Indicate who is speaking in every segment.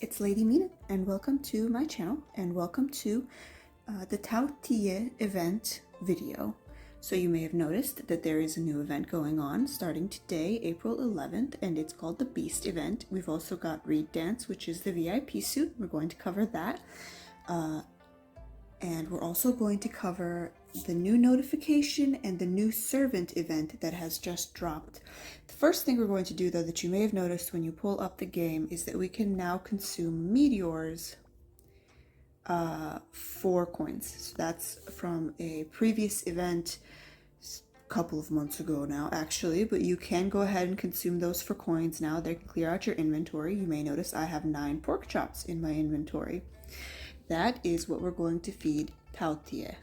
Speaker 1: it's Lady Mina, and welcome to my channel, and welcome to the Tao Tie event video. So you may have noticed that there is a new event going on starting today, April 11th, and it's called the Beast event. We've also got Reed Dance, which is the VIP suit. We're going to cover that. And we're also going to cover the new notification and the new servant event that has just dropped. The first thing we're going to do, though, that you may have noticed when you pull up the game is that we can now consume meteors for coins. So that's from a previous event a couple of months ago now, actually, but you can go ahead and consume those for coins now. They can clear out your inventory. You may notice I have 9 pork chops in my inventory. That is what we're going to feed Tao Tie.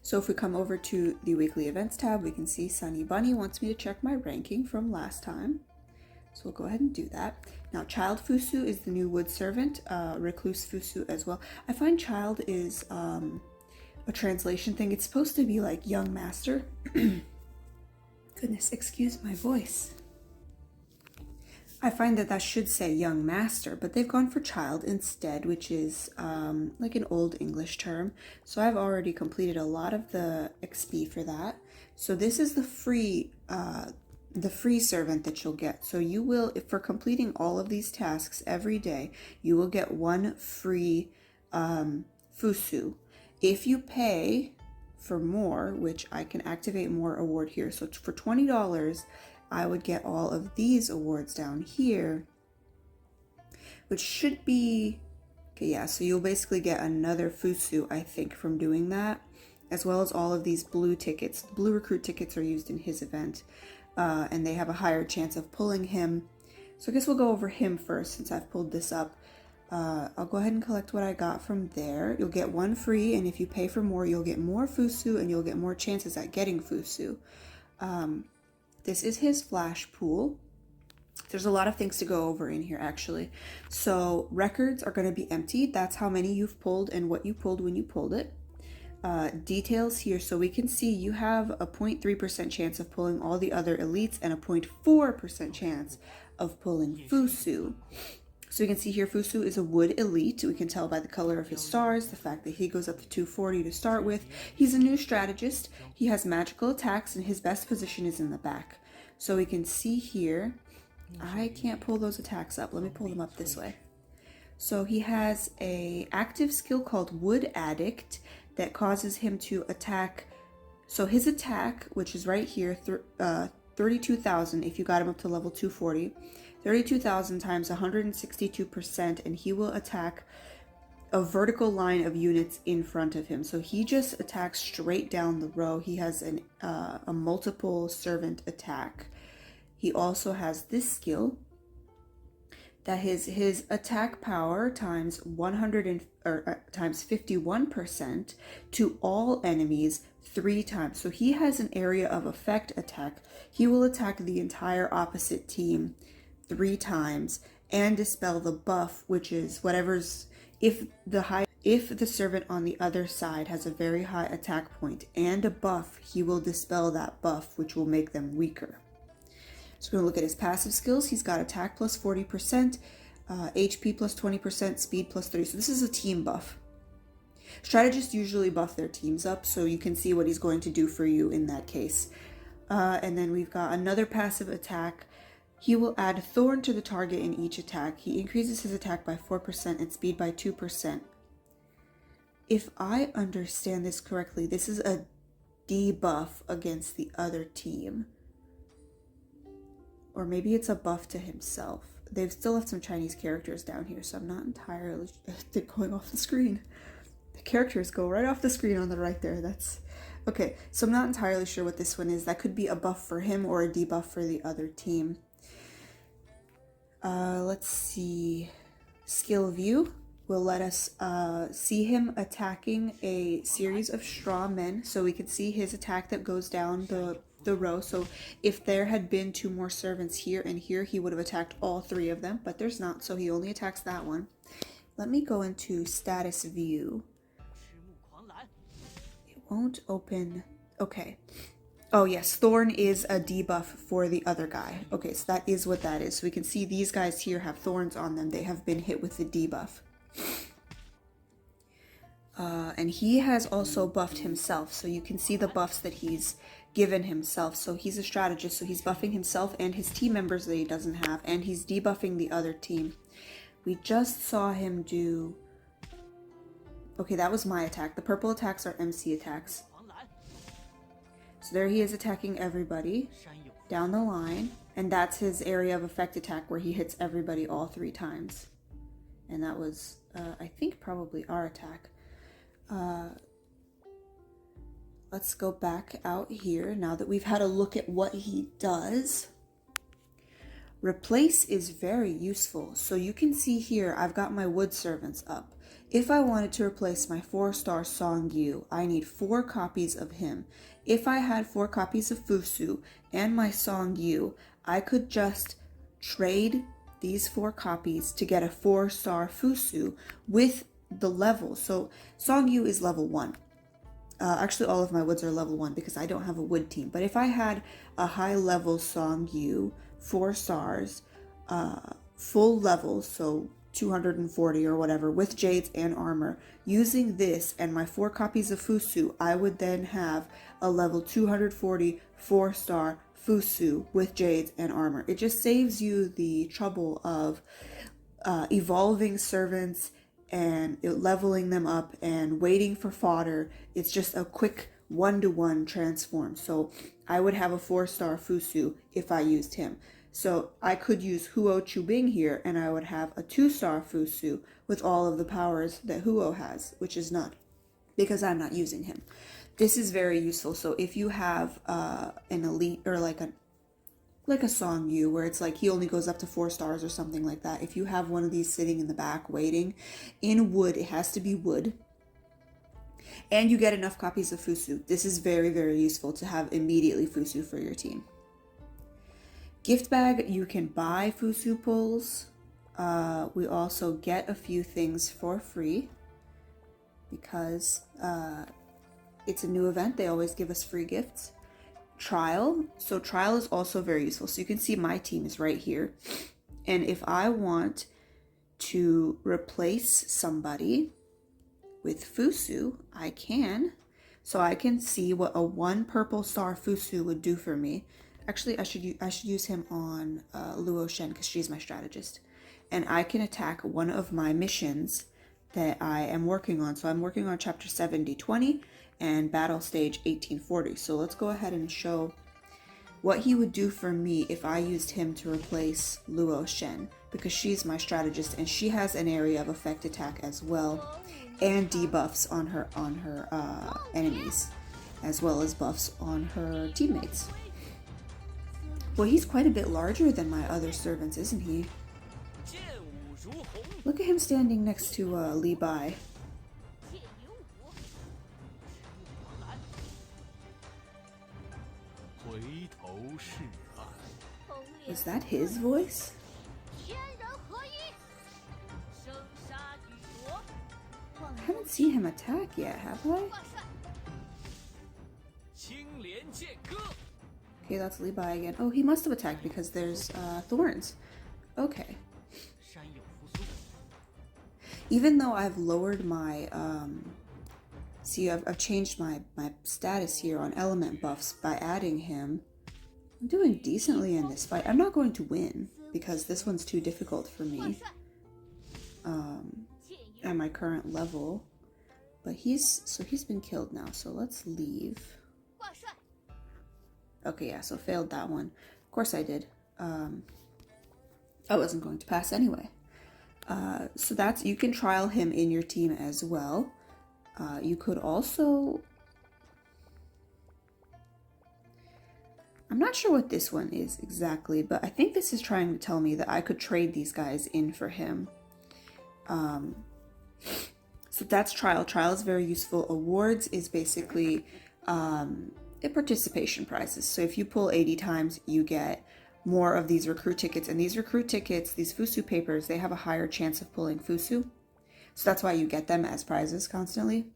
Speaker 1: So if we come over to the weekly events tab, we can see Sunny Bunny wants me to check my ranking from last time. So we'll go ahead and do that. Now, Child Fusu is the new wood servant, Recluse Fusu as well. I find child is a translation thing. It's supposed to be like young master. Goodness, excuse my voice. I find that should say young master, but they've gone for child instead, which is like an old English term. So I've already completed a lot of the XP for that. So this is the free servant that you'll get. So you will, for completing all of these tasks every day, you will get 1 free Fusu. If you pay for more, which I can activate more award here. So for $20, I would get all of these awards down here, which should be, okay, yeah, so you'll basically get another Fusu, I think, from doing that, as well as all of these blue tickets. Blue recruit tickets are used in his event, and they have a higher chance of pulling him. So I guess we'll go over him first, since I've pulled this up. I'll go ahead and collect what I got from there. You'll get 1 free, and if you pay for more, you'll get more Fusu, and you'll get more chances at getting Fusu. This is his flash pool. There's a lot of things to go over in here, actually. So records are going to be empty. That's how many you've pulled and what you pulled when you pulled it. Details here, so we can see you have a 0.3% chance of pulling all the other elites and a 0.4% chance of pulling Fusu. So you can see here Fusu is a wood elite. We can tell by the color of his stars, the fact that he goes up to 240 to start with. He's a new strategist. He has magical attacks and his best position is in the back. So we can see here, I can't pull those attacks up. Let me pull them up this way. So he has a active skill called Wood Addict that causes him to attack. So his attack, which is right here, 32,000 if you got him up to level 240. 32,000 times 162%, and he will attack a vertical line of units in front of him. So he just attacks straight down the row. He has a multiple servant attack. He also has this skill that his attack power times 51% to all enemies 3 times. So he has an area of effect attack. He will attack the entire opposite team 3 times and dispel the buff, which is whatever's, if the servant on the other side has a very high attack point and a buff, he will dispel that buff, which will make them weaker. So we're going to look at his passive skills. He's got attack plus 40%, HP plus 20%, speed plus 30. So this is a team buff. Strategists usually buff their teams up, so you can see what he's going to do for you in that case. And then we've got another passive attack. He will add Thorn to the target in each attack. He increases his attack by 4% and speed by 2%. If I understand this correctly, this is a debuff against the other team. Or maybe it's a buff to himself. They've still left some Chinese characters down here, so I'm not entirely... They're going off the screen. The characters go right off the screen on the right there. That's... Okay, so I'm not entirely sure what this one is. That could be a buff for him or a debuff for the other team. Let's see. Skill view will let us see him attacking a series of straw men. So we can see his attack that goes down the row. So if there had been 2 more servants here and here, he would have attacked all 3 of them, but there's not, so he only attacks that one. Let me go into status view. It won't open. Okay. Oh yes, Thorn is a debuff for the other guy. Okay, so that is what that is. So we can see these guys here have thorns on them. They have been hit with the debuff. And he has also buffed himself. So you can see the buffs that he's given himself. So he's a strategist. So he's buffing himself and his team members that he doesn't have. And he's debuffing the other team. We just saw him do... Okay, that was my attack. The purple attacks are MC attacks. So there he is attacking everybody down the line. And that's his area of effect attack where he hits everybody all 3 times. And that was, I think, probably our attack. Let's go back out here now that we've had a look at what he does. Replace is very useful. So you can see here, I've got my wood servants up. If I wanted to replace my 4-star Song Yu, I need 4 copies of him. If I had 4 copies of Fusu and my Song Yu, I could just trade these 4 copies to get a 4-star Fusu with the level. So Song Yu is level 1. Actually, all of my woods are level 1 because I don't have a wood team. But if I had a high level Song Yu, 4 stars, full level, so 240 or whatever, with jades and armor, using this and my 4 copies of Fusu, I would then have a level 240 4-star Fusu with jades and armor. It just saves you the trouble of evolving servants and leveling them up and waiting for fodder. It's just a quick 1-to-1 transform. So I would have a 4-star Fusu if I used him. So I could use Huo Chubing here and I would have a 2-star Fusu with all of the powers that Huo has, which is not, because I'm not using him. This is very useful. So if you have an elite or like a Song Yu where it's like he only goes up to 4 stars or something like that. If you have one of these sitting in the back waiting in wood, it has to be wood. And you get enough copies of Fusu. This is very, very useful to have immediately Fusu for your team. Gift bag, you can buy Fusu pulls. We also get a few things for free because it's a new event. They always give us free gifts. Trial. So trial is also very useful. So you can see my team is right here. And if I want to replace somebody with Fusu, I can. So I can see what a 1 purple star Fusu would do for me. Actually, I should use him on Luo Shen because she's my strategist. And I can attack one of my missions that I am working on. So I'm working on chapter 70-20 and battle stage 1840. So let's go ahead and show what he would do for me if I used him to replace Luo Shen, because she's my strategist and she has an area of effect attack as well, and debuffs on her enemies, as well as buffs on her teammates. Well, he's quite a bit larger than my other servants, isn't he? Look at him standing next to Li Bai. Was that his voice? I haven't seen him attack yet, have I? Okay, that's Li Bai again. Oh, he must have attacked because there's thorns. Okay. Even though I've lowered my, see, I've changed my status here on element buffs by adding him. I'm doing decently in this fight. I'm not going to win because this one's too difficult for me at my current level. But he's been killed now, so let's leave. Okay, yeah, so failed that one. Of course I did. I wasn't going to pass anyway. So that's, you can trial him in your team as well. You could also, I'm not sure what this one is exactly, but I think this is trying to tell me that I could trade these guys in for him. So that's trial. Trial is very useful. Awards is basically participation prizes. So if you pull 80 times, you get more of these recruit tickets. And these recruit tickets, these Fusu papers, they have a higher chance of pulling Fusu. So that's why you get them as prizes constantly.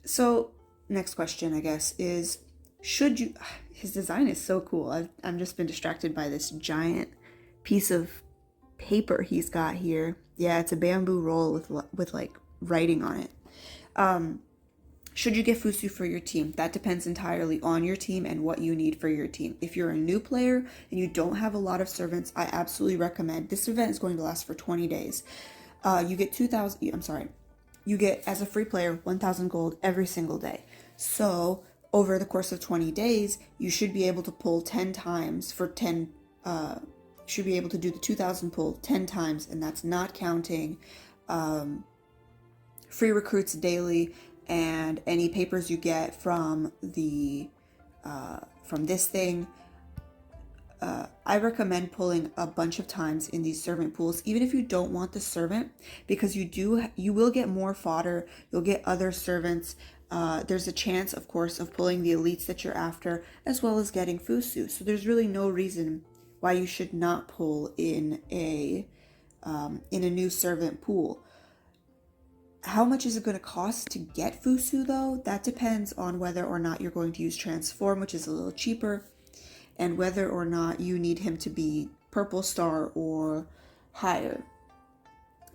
Speaker 1: So next question, I guess, is should you... His design is so cool. I've just been distracted by this giant piece of paper he's got here. Yeah, it's a bamboo roll with like writing on it. Should you get Fusu for your team? That depends entirely on your team and what you need for your team. If you're a new player and you don't have a lot of servants, I absolutely recommend. This event is going to last for 20 days. You get 2,000, I'm sorry, you get, as a free player, 1,000 gold every single day. So over the course of 20 days, you should be able to pull 10 times for 10, should be able to do the 2,000 pull 10 times, and that's not counting free recruits daily and any papers you get from the from this thing. I recommend pulling a bunch of times in these servant pools, even if you don't want the servant, because you will get more fodder. You'll get other servants. There's a chance, of course, of pulling the elites that you're after, as well as getting Fusu. So there's really no reason why you should not pull in a new servant pool. How much is it going to cost to get Fusu, though? That depends on whether or not you're going to use Transform, which is a little cheaper, and whether or not you need him to be Purple Star or higher.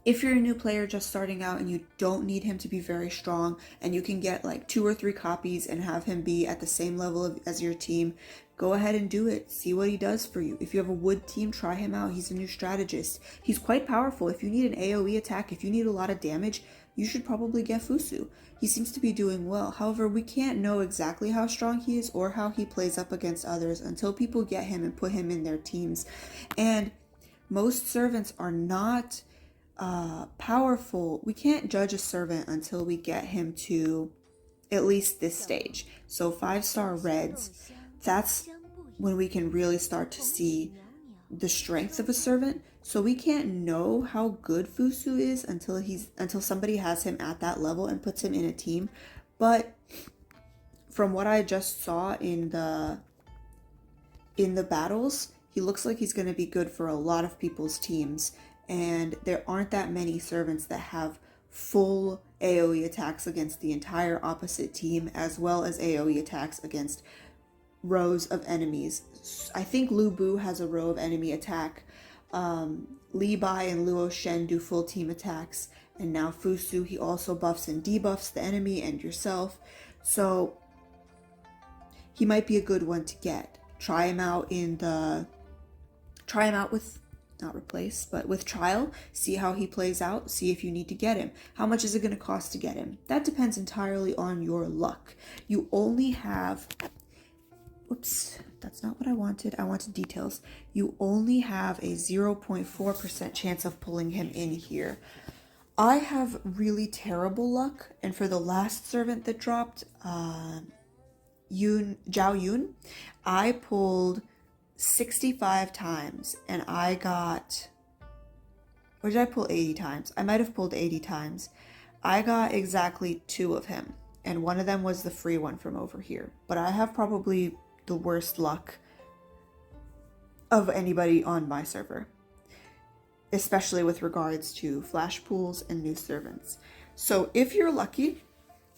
Speaker 1: If you're a new player just starting out and you don't need him to be very strong, and you can get like 2 or 3 copies and have him be at the same level as your team, go ahead and do it. See what he does for you. If you have a wood team, try him out. He's a new strategist. He's quite powerful. If you need an AoE attack, if you need a lot of damage, you should probably get Fusu. He seems to be doing well. However, we can't know exactly how strong he is or how he plays up against others until people get him and put him in their teams. And most servants are not powerful. We can't judge a servant until we get him to at least this stage. So 5-star reds, that's when we can really start to see the strength of a servant. So we can't know how good Fusu is until somebody has him at that level and puts him in a team. But from what I just saw in the battles, he looks like he's going to be good for a lot of people's teams. And there aren't that many servants that have full AoE attacks against the entire opposite team, as well as AoE attacks against rows of enemies. I think Lu Bu has a row of enemy attack. Li Bai and Luo Shen do full team attacks. And now Fusu, he also buffs and debuffs the enemy and yourself. So he might be a good one to get. Try him out with, not replace, but with trial. See how he plays out. See if you need to get him. How much is it going to cost to get him? That depends entirely on your luck. You only have... Oops, that's not what I wanted. I wanted details. You only have a 0.4% chance of pulling him in here. I have really terrible luck, and for the last servant that dropped, Zhao Yun, I pulled 65 times, and I got... Or did I pull 80 times? I might have pulled 80 times. I got exactly 2 of him, and one of them was the free one from over here. But I have probably the worst luck of anybody on my server, especially with regards to flash pools and new servants. So if you're lucky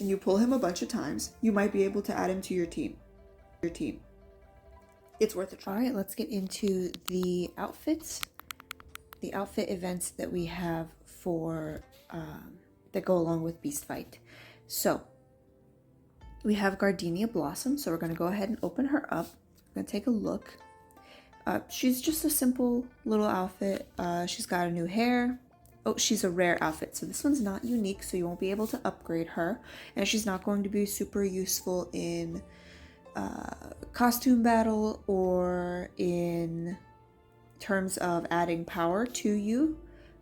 Speaker 1: and you pull him a bunch of times, you might be able to add him to your team. It's worth a try. All right, let's get into the outfits, the outfit events that we have for that go along with Beast Fight. So we have Gardenia Blossom, so we're going to go ahead and open her up. We're going to take a look. She's just a simple little outfit. She's got a new hair. Oh, she's a rare outfit, so this one's not unique, so you won't be able to upgrade her. And she's not going to be super useful in costume battle or in terms of adding power to you.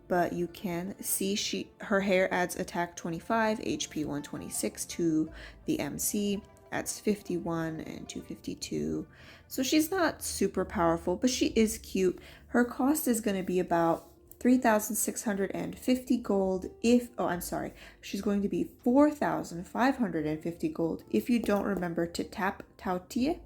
Speaker 1: But you can see her hair adds attack 25, HP 126 to the MC, adds 51 and 252. So she's not super powerful, but she is cute. Her cost is going to be about 3,650 gold she's going to be 4,550 gold if you don't remember to tap Tao Tie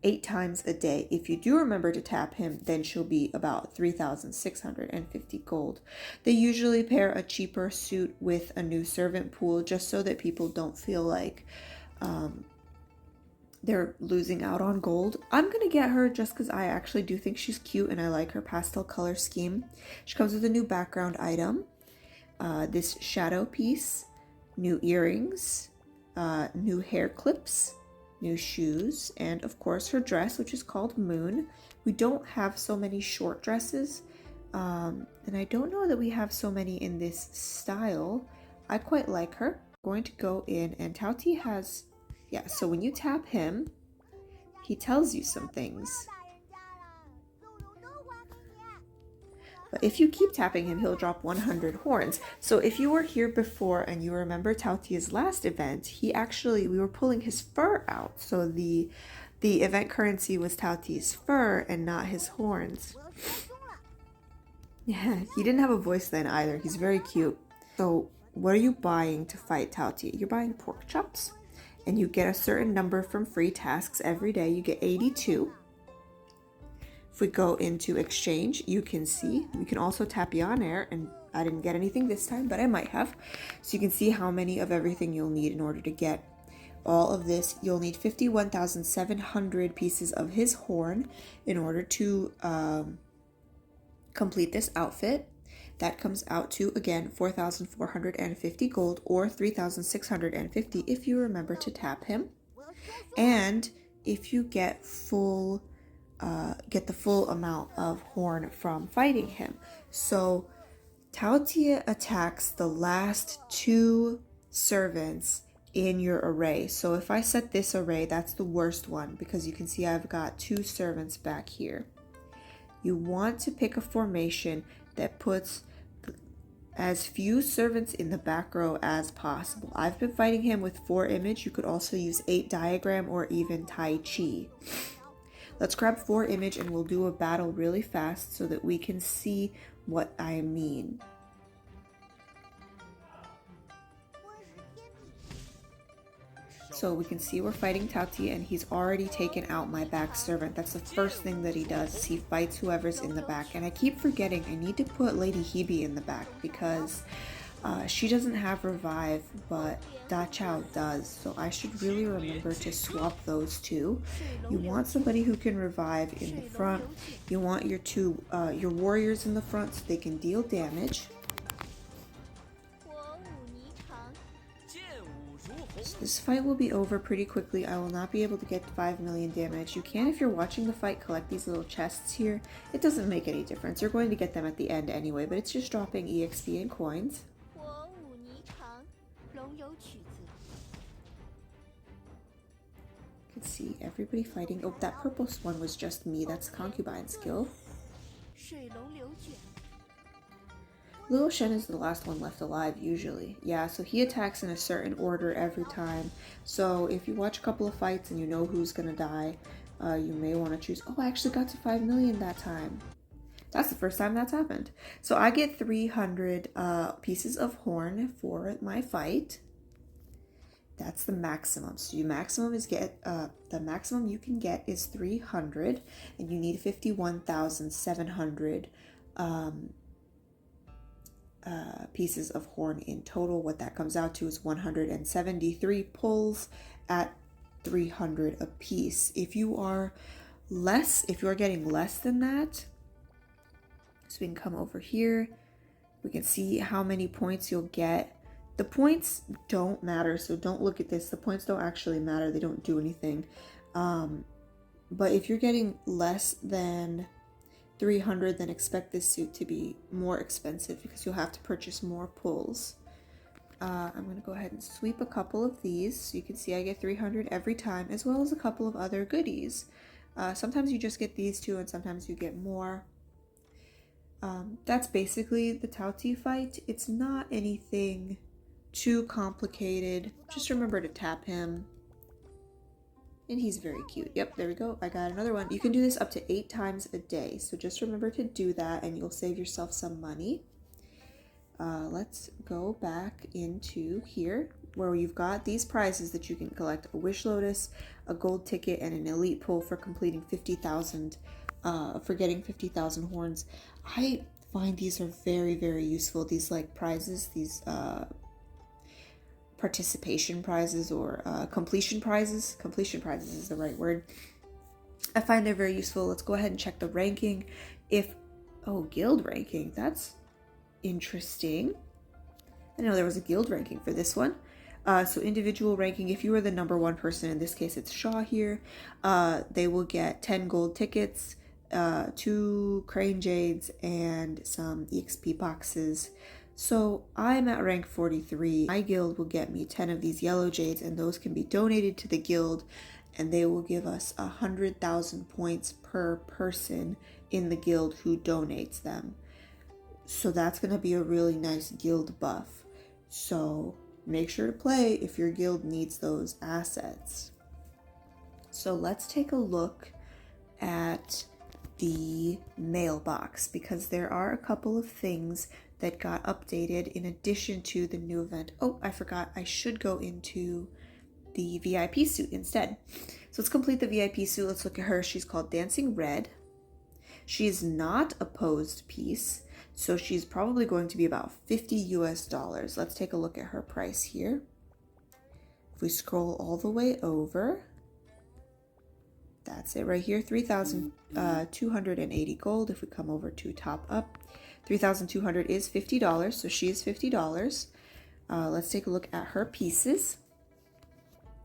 Speaker 1: 8 times a day. If you do remember to tap him, then she'll be about 3,650 gold. They usually pair a cheaper suit with a new servant pool just so that people don't feel like they're losing out on gold. I'm gonna get her just because I actually do think she's cute and I like her pastel color scheme. She comes with a new background item, this shadow piece, new earrings, new hair clips, new shoes, and of course her dress, which is called Moon. We don't have so many short dresses, and I don't know that we have so many in this style. I quite like her. I'm going to go in, and Tauti has, yeah, so when you tap him, he tells you some things. But if you keep tapping him, he'll drop 100 horns. So if you were here before and you remember Tautia's last event, we were pulling his fur out. So the event currency was Tauti's fur and not his horns. Yeah, he didn't have a voice then either. He's very cute. So what are you buying to fight Tautia? You're buying pork chops, and you get a certain number from free tasks every day. You get 82. If we go into exchange, you can see, we can also tap Yon Air, and I didn't get anything this time, but I might have. So you can see how many of everything you'll need in order to get all of this. You'll need 51,700 pieces of his horn in order to complete this outfit. That comes out to, again, 4,450 gold or 3,650 if you remember to tap him. And if you get the full amount of horn from fighting him. So Tautia attacks the last 2 servants in your array. So if I set this array, that's the worst one because you can see I've got 2 servants back here. You want to pick a formation that puts as few servants in the back row as possible. I've been fighting him with 4 image. You could also use 8 diagram or even Tai Chi. Let's grab 4 image and we'll do a battle really fast so that we can see what I mean. So we can see we're fighting Tauti and he's already taken out my back servant. That's the first thing that he does, is he fights whoever's in the back. And I keep forgetting I need to put Lady Hebe in the back because she doesn't have revive, but Da Chao does. So I should really remember to swap those 2. You want somebody who can revive in the front. You want your warriors in the front so they can deal damage. So this fight will be over pretty quickly. I will not be able to get 5 million damage. You can, if you're watching the fight, collect these little chests here. It doesn't make any difference. You're going to get them at the end anyway, but it's just dropping EXP and coins. You can see everybody fighting. Oh, that purple one was just me. That's concubine skill. Little Shen is the last one left alive usually. Yeah, so he attacks in a certain order every time. So if you watch a couple of fights and you know who's gonna die, you may want to choose. Oh, I actually got to 5 million that time. That's the first time that's happened. So I get 300 pieces of horn for my fight. That's the maximum. So your maximum is the maximum you can get is 300, and you need 51,700 pieces of horn in total. What that comes out to is 173 pulls at 300 a piece. If you are getting less than that, so we can come over here, we can see how many points you'll get. The points don't matter, so don't look at this. The points don't actually matter. They don't do anything. But if you're getting less than 300, then expect this suit to be more expensive because you'll have to purchase more pulls. I'm going to go ahead and sweep a couple of these. So you can see I get 300 every time, as well as a couple of other goodies. Sometimes you just get these 2 and sometimes you get more. That's basically the Tauti fight. It's not anything too complicated. Just remember to tap him. And he's very cute. Yep, there we go. I got another one. You can do this up to 8 times a day. So just remember to do that and you'll save yourself some money. Let's go back into here where you've got these prizes that you can collect. A Wish Lotus, a gold ticket, and an elite pull for completing 50,000, for getting 50,000 horns. I find these are very, very useful. These like prizes, these participation prizes or completion prizes. Completion prizes is the right word. I find they're very useful. Let's go ahead and check the ranking. Guild ranking. That's interesting. I know there was a guild ranking for this one. So individual ranking, if you were the number one person, in this case it's Shaw here, they will get 10 gold tickets, 2 crane jades, and some EXP boxes. So I'm at rank 43. My guild will get me 10 of these yellow jades, and those can be donated to the guild, and they will give us 100,000 points per person in the guild who donates them. So that's going to be a really nice guild buff. So make sure to play if your guild needs those assets. So let's take a look at the mailbox, because there are a couple of things that got updated in addition to the new event. Oh, I forgot, I should go into the VIP suit instead. So let's complete the VIP suit. Let's look at her. She's called Dancing Red. She's not a posed piece, so she's probably going to be about $50 US. Let's take a look at her price here. If we scroll all the way over, that's it right here, 3,280 gold. If we come over to top up, 3,200 is $50, so she is $50. Let's take a look at her pieces.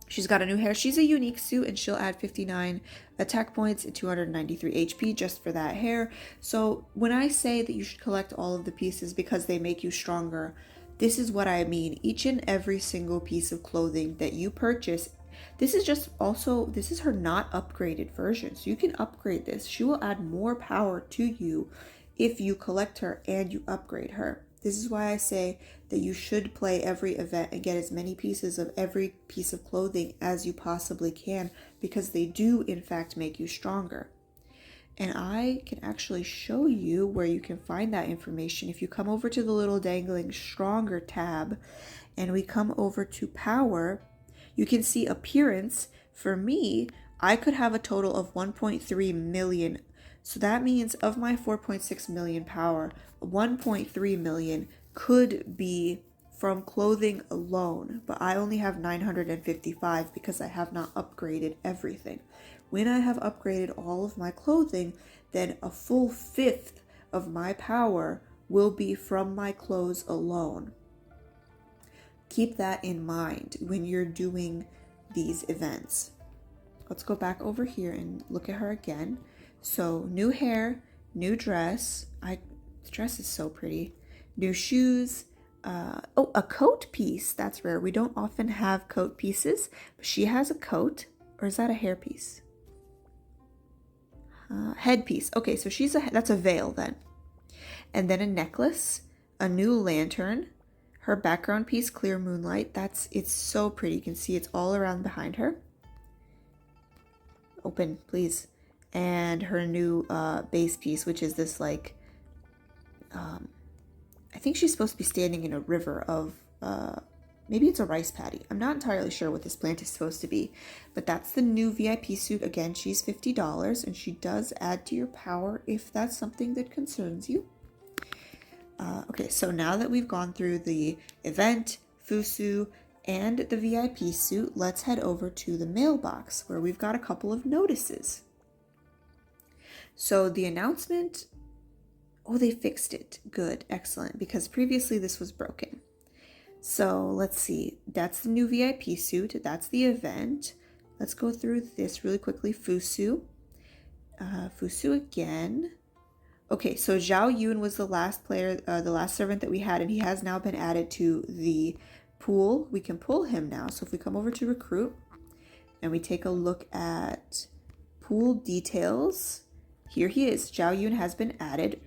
Speaker 1: She's got a new hair. She's a unique suit, and she'll add 59 attack points and 293 HP just for that hair. So when I say that you should collect all of the pieces because they make you stronger, this is what I mean. Each and every single piece of clothing that you purchase, this is her not upgraded version. So you can upgrade this. She will add more power to you if you collect her and you upgrade her. This is why I say that you should play every event and get as many pieces of every piece of clothing as you possibly can, because they do in fact make you stronger. And I can actually show you where you can find that information. If you come over to the little dangling stronger tab and we come over to power, you can see appearance. For me, I could have a total of 1.3 million. So that means of my 4.6 million power, 1.3 million could be from clothing alone, but I only have 955 because I have not upgraded everything. When I have upgraded all of my clothing, then a full fifth of my power will be from my clothes alone. Keep that in mind when you're doing these events. Let's go back over here and look at her again. So new hair, new dress. This dress is so pretty. New shoes. A coat piece. That's rare. We don't often have coat pieces, but she has a coat. Or is that a hair piece? Headpiece. Okay, so that's a veil then. And then a necklace, a new lantern. Her background piece, clear moonlight. It's so pretty. You can see it's all around behind her. Open, please. And her new base piece, which is this like, I think she's supposed to be standing in a river of, maybe it's a rice paddy. I'm not entirely sure what this plant is supposed to be, but that's the new VIP suit. Again, she's $50, and she does add to your power if that's something that concerns you. Okay, so now that we've gone through the event, Fusu, and the VIP suit, let's head over to the mailbox where we've got a couple of notices. So the announcement, they fixed it. Good, excellent, because previously this was broken. So let's see, that's the new VIP suit, that's the event. Let's go through this really quickly. Fusu. Fusu again. Okay, so Zhao Yun was the last player, the last servant that we had, and he has now been added to the pool. We can pull him now. So if we come over to recruit and we take a look at pool details, here he is. Zhao Yun has been added.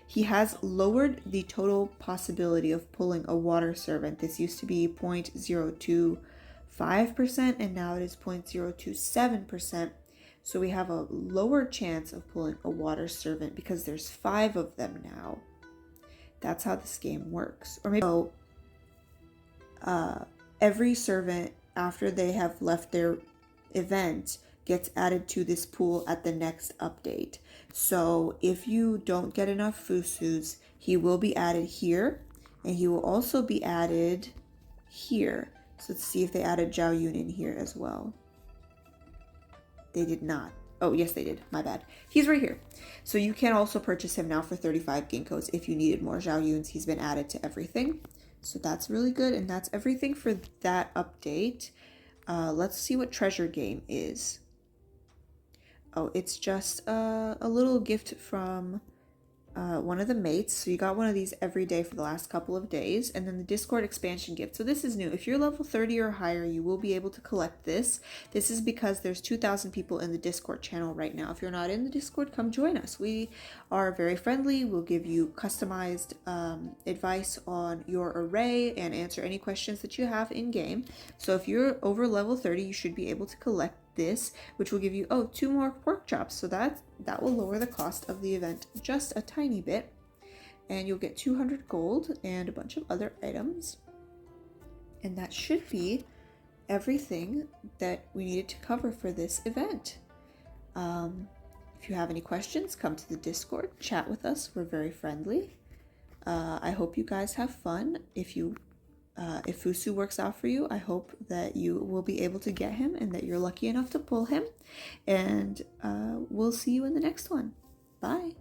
Speaker 1: He has lowered the total possibility of pulling a water servant. This used to be 0.025%, and now it is 0.027%. So we have a lower chance of pulling a water servant because there's 5 of them now. That's how this game works. Or maybe every servant, after they have left their event, gets added to this pool at the next update. So if you don't get enough Fusus, he will be added here, and he will also be added here. So let's see if they added Zhao Yun in here as well. They did not. Oh, yes, they did. My bad. He's right here. So you can also purchase him now for 35 ginkgos if you needed more Zhao Yuns. He's been added to everything. So that's really good. And that's everything for that update. Let's see what treasure game is. Oh, it's just a little gift from one of the mates. So you got one of these every day for the last couple of days. And then the Discord expansion gift. So this is new. If you're level 30 or higher, you will be able to collect this. This is because there's 2,000 people in the Discord channel right now. If you're not in the Discord, come join us. We are very friendly. We'll give you customized advice on your array and answer any questions that you have in game. So if you're over level 30, you should be able to collect this, which will give you 2 more pork chops. So that will lower the cost of the event just a tiny bit, and you'll get 200 gold and a bunch of other items. And that should be everything that we needed to cover for this event. If you have any questions, come to the Discord, chat with us. We're very friendly. I hope you guys have fun. If Fusu works out for you, I hope that you will be able to get him and that you're lucky enough to pull him. And we'll see you in the next one. Bye.